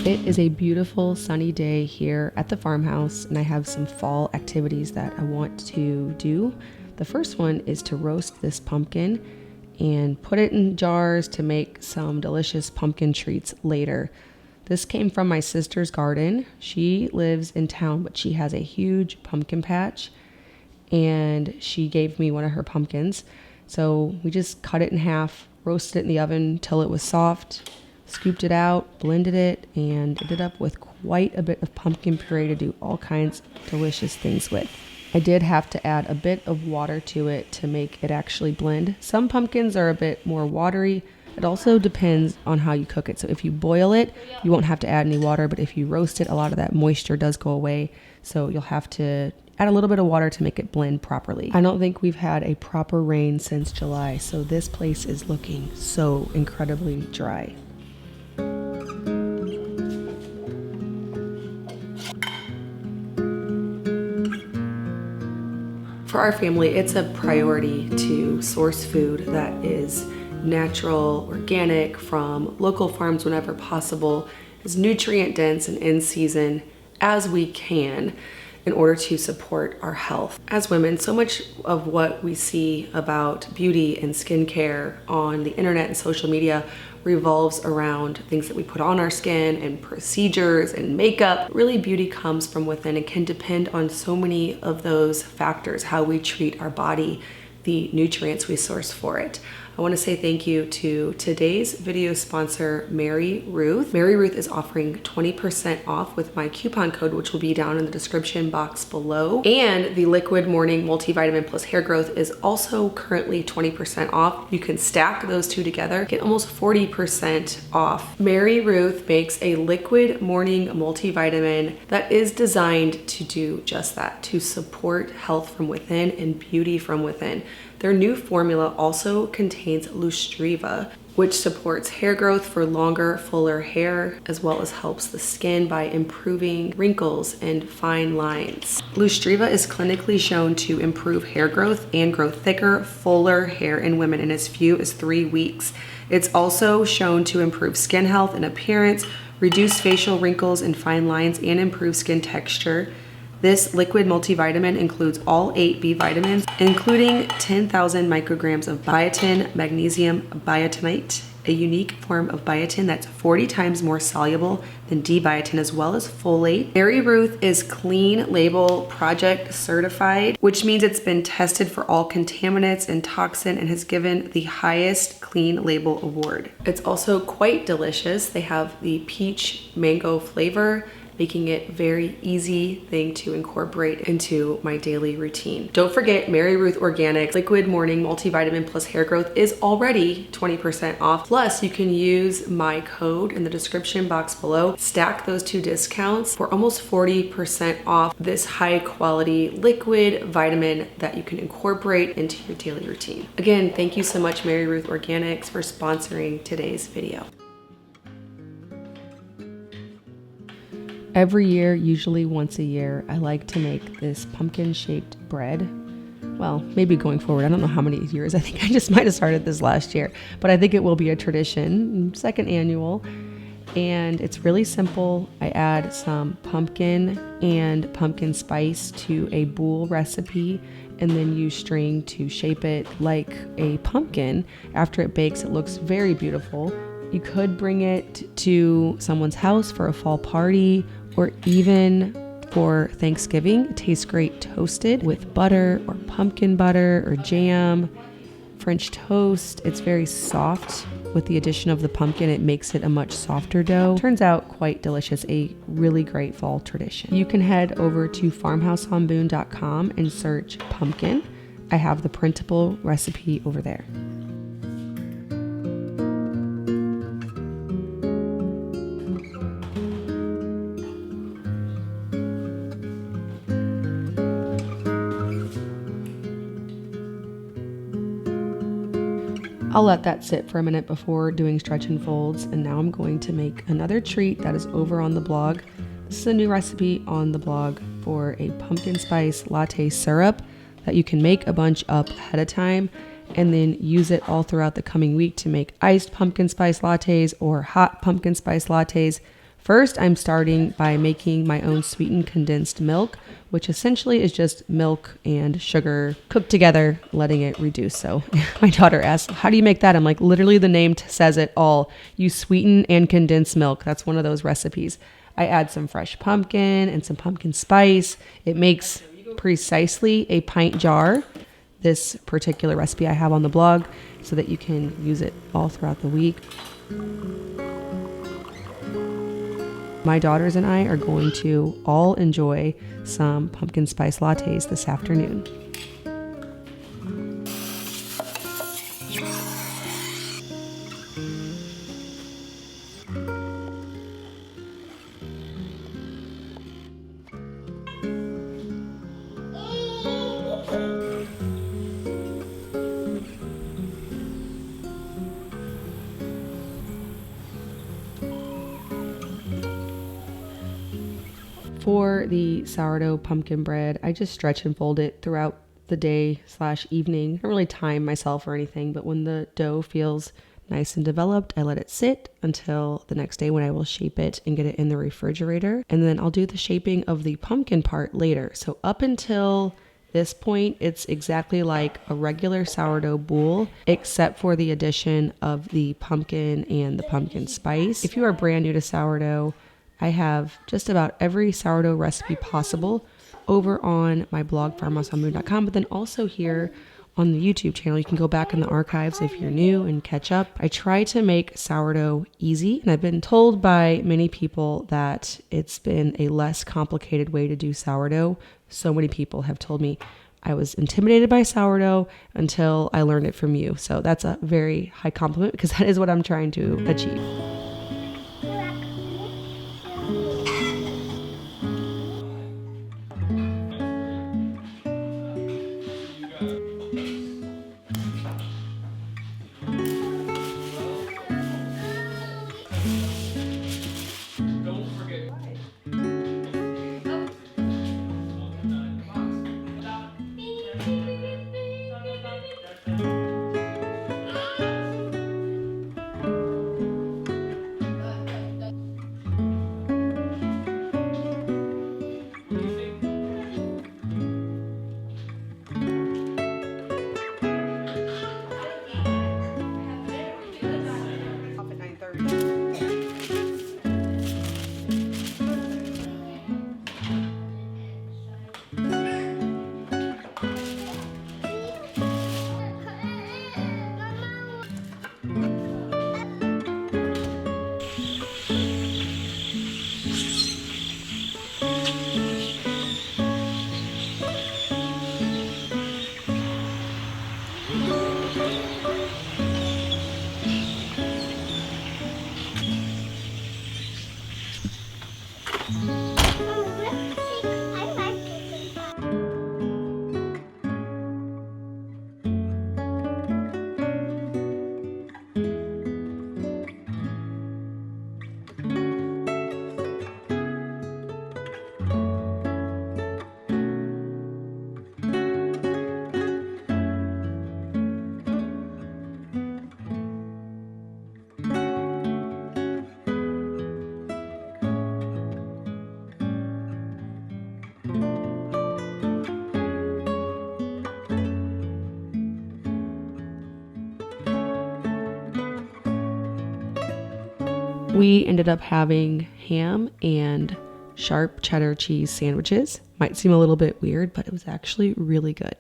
It is a beautiful sunny day here at the farmhouse, and I have some fall activities that I want to do. The first one is to roast this pumpkin and put it in jars to make some delicious pumpkin treats later. This came from my sister's garden. She lives in town, but she has a huge pumpkin patch, and she gave me one of her pumpkins. So we just cut it in half, roasted it in the oven till it was soft, scooped it out, blended it, and ended up with quite a bit of pumpkin puree to do all kinds of delicious things with. I did have to add a bit of water to it to make it actually blend. Some pumpkins are a bit more watery. It also depends on how you cook it. So if you boil it, you won't have to add any water, but if you roast it, a lot of that moisture does go away. So you'll have to add a little bit of water to make it blend properly. I don't think we've had a proper rain since July, so this place is looking so incredibly dry. For our family, it's a priority to source food that is natural, organic, from local farms whenever possible, as nutrient dense and in season as we can in order to support our health. As women, so much of what we see about beauty and skincare on the internet and social media revolves around things that we put on our skin and procedures and makeup. Really, beauty comes from within and can depend on so many of those factors, how we treat our body, the nutrients we source for it. I want to say thank you to today's video sponsor, Mary Ruth. Mary Ruth is offering 20% off with my coupon code, which will be down in the description box below. And the Liquid Morning Multivitamin Plus Hair Growth is also currently 20% off. You can stack those two together, get almost 40% off. Mary Ruth makes a liquid morning multivitamin that is designed to do just that, to support health from within and beauty from within. Their new formula also contains Lustriva, which supports hair growth for longer, fuller hair, as well as helps the skin by improving wrinkles and fine lines. Lustriva is clinically shown to improve hair growth and grow thicker, fuller hair in women in as few as 3 weeks. It's also shown to improve skin health and appearance, reduce facial wrinkles and fine lines, and improve skin texture. This liquid multivitamin includes all 8 B vitamins, including 10,000 micrograms of biotin, magnesium biotinate, a unique form of biotin that's 40 times more soluble than D-biotin, as well as folate. Mary Ruth is Clean Label Project certified, which means it's been tested for all contaminants and toxin and has given the highest Clean Label award. It's also quite delicious. They have the peach mango flavor, making it very easy thing to incorporate into my daily routine. Don't forget, Mary Ruth Organic Liquid Morning Multivitamin Plus Hair Growth is already 20% off. Plus, you can use my code in the description box below. Stack those two discounts for almost 40% off this high quality liquid vitamin that you can incorporate into your daily routine. Again, thank you so much, Mary Ruth Organics, for sponsoring today's video. Every year, usually once a year, I like to make this pumpkin-shaped bread. Well, maybe going forward, I don't know how many years. I think I just might have started this last year, but I think it will be a tradition, second annual. And it's really simple. I add some pumpkin and pumpkin spice to a boule recipe and then use string to shape it like a pumpkin. After it bakes, it looks very beautiful. You could bring it to someone's house for a fall party or even for Thanksgiving. It tastes great toasted with butter or pumpkin butter or jam, French toast. It's very soft with the addition of the pumpkin, it makes it a much softer dough. Turns out quite delicious, a really great fall tradition. You can head over to farmhousehomeboon.com and search pumpkin. I have the printable recipe over there. I'll let that sit for a minute before doing stretch and folds, and now I'm going to make another treat that is over on the blog. This is a new recipe on the blog for a pumpkin spice latte syrup that you can make a bunch up ahead of time and then use it all throughout the coming week to make iced pumpkin spice lattes or hot pumpkin spice lattes. First, I'm starting by making my own sweetened condensed milk, which essentially is just milk and sugar cooked together, letting it reduce. So my daughter asked, how do you make that? I'm like, literally the name says it all. You sweeten and condense milk. That's one of those recipes. I add some fresh pumpkin and some pumpkin spice. It makes precisely a pint jar. This particular recipe I have on the blog so that you can use it all throughout the week. My daughters and I are going to all enjoy some pumpkin spice lattes this afternoon. For the sourdough pumpkin bread, I just stretch and fold it throughout the day/evening. I don't really time myself or anything, but when the dough feels nice and developed, I let it sit until the next day when I will shape it and get it in the refrigerator. And then I'll do the shaping of the pumpkin part later. So up until this point, it's exactly like a regular sourdough boule, except for the addition of the pumpkin and the pumpkin spice. If you are brand new to sourdough, I have just about every sourdough recipe possible over on my blog, farmhousehomeboon.com, but then also here on the YouTube channel. You can go back in the archives if you're new and catch up. I try to make sourdough easy, and I've been told by many people that it's been a less complicated way to do sourdough. So many people have told me I was intimidated by sourdough until I learned it from you. So that's a very high compliment because that is what I'm trying to achieve. We ended up having ham and sharp cheddar cheese sandwiches. Might seem a little bit weird, but it was actually really good.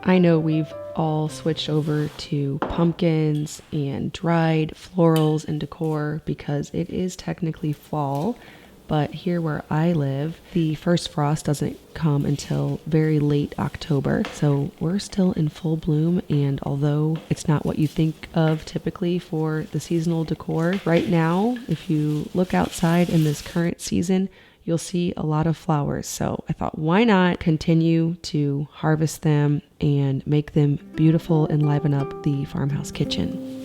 I know we've all switched over to pumpkins and dried florals and decor because it is technically fall, but here where I live, the first frost doesn't come until very late October, so we're still in full bloom. And although it's not what you think of typically for the seasonal decor, right now, if you look outside in this current season, you'll see a lot of flowers. So I thought, why not continue to harvest them and make them beautiful and liven up the farmhouse kitchen.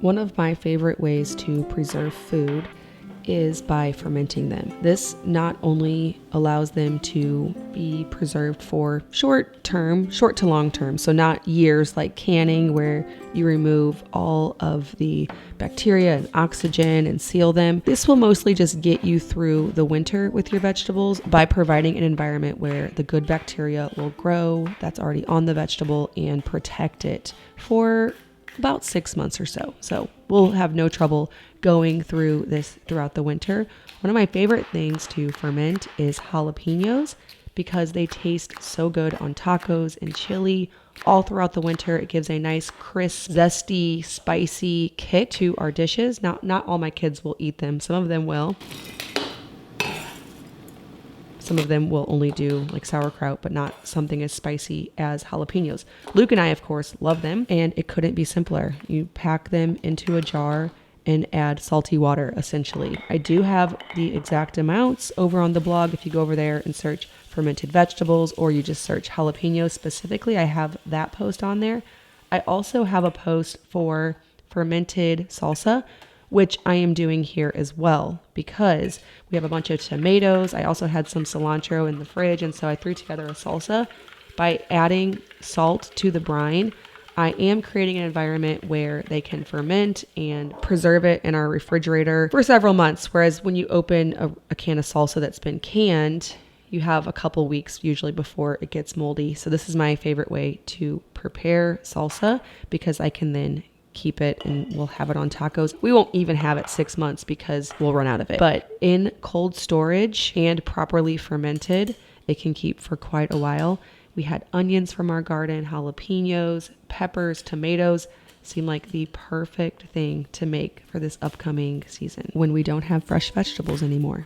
One of my favorite ways to preserve food is by fermenting them. This not only allows them to be preserved for short to long term, so not years like canning where you remove all of the bacteria and oxygen and seal them. This will mostly just get you through the winter with your vegetables by providing an environment where the good bacteria will grow that's already on the vegetable and protect it for about 6 months or so. So we'll have no trouble going through this throughout the winter. One of my favorite things to ferment is jalapenos because they taste so good on tacos and chili all throughout the winter. It gives a nice, crisp, zesty, spicy kick to our dishes. Now, not all my kids will eat them. Some of them will. Some of them will only do like sauerkraut, but not something as spicy as jalapenos. Luke and I, of course, love them, and it couldn't be simpler. You pack them into a jar and add salty water, essentially. I do have the exact amounts over on the blog. If you go over there and search fermented vegetables, or you just search jalapenos specifically, I have that post on there. I also have a post for fermented salsa, which I am doing here as well because we have a bunch of tomatoes. I also had some cilantro in the fridge, and so I threw together a salsa. By adding salt to the brine, I am creating an environment where they can ferment and preserve it in our refrigerator for several months, whereas when you open a can of salsa that's been canned, you have a couple weeks usually before it gets moldy. So this is my favorite way to prepare salsa because I can then keep it and we'll have it on tacos. We won't even have it 6 months because we'll run out of it. But in cold storage and properly fermented, it can keep for quite a while. We had onions from our garden, jalapenos, peppers, tomatoes. Seemed like the perfect thing to make for this upcoming season when we don't have fresh vegetables anymore.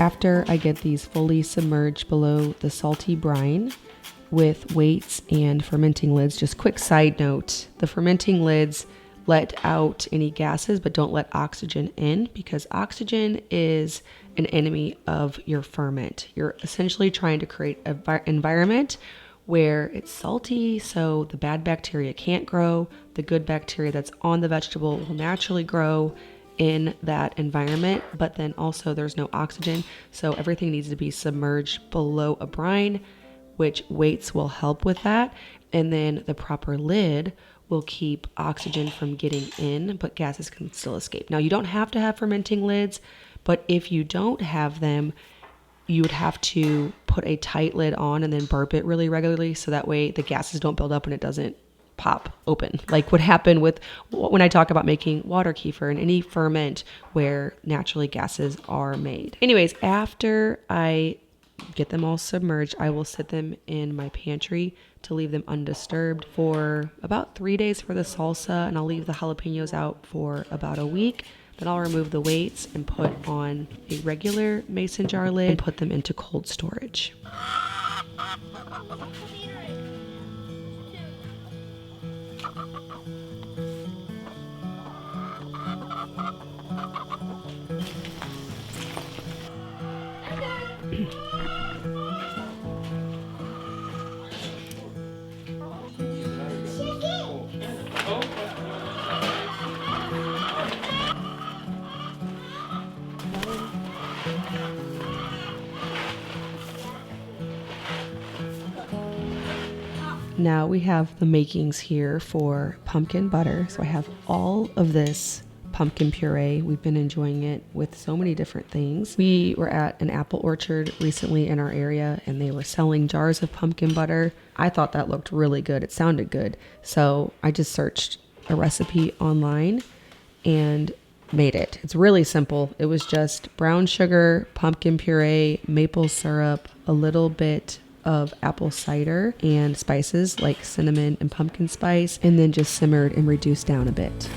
After I get these fully submerged below the salty brine with weights and fermenting lids, just quick side note, the fermenting lids let out any gases but don't let oxygen in because oxygen is an enemy of your ferment. You're essentially trying to create an environment where it's salty so the bad bacteria can't grow. The good bacteria that's on the vegetable will naturally grow in that environment, but then also there's no oxygen, so everything needs to be submerged below a brine, which weights will help with that. And then the proper lid will keep oxygen from getting in, but gases can still escape. Now, you don't have to have fermenting lids, but if you don't have them, you would have to put a tight lid on and then burp it really regularly so that way the gases don't build up and it doesn't pop open. Like what happened with when I talk about making water kefir and any ferment where naturally gases are made. Anyways, after I get them all submerged, I will sit them in my pantry to leave them undisturbed for about 3 days for the salsa, and I'll leave the jalapenos out for about a week. Then I'll remove the weights and put on a regular mason jar lid and put them into cold storage. Now we have the makings here for pumpkin butter. So I have all of this pumpkin puree. We've been enjoying it with so many different things. We were at an apple orchard recently in our area and they were selling jars of pumpkin butter. I thought that looked really good. It sounded good. So I just searched a recipe online and made it. It's really simple. It was just brown sugar, pumpkin puree, maple syrup, a little bit of apple cider and spices like cinnamon and pumpkin spice, and then just simmered and reduced down a bit.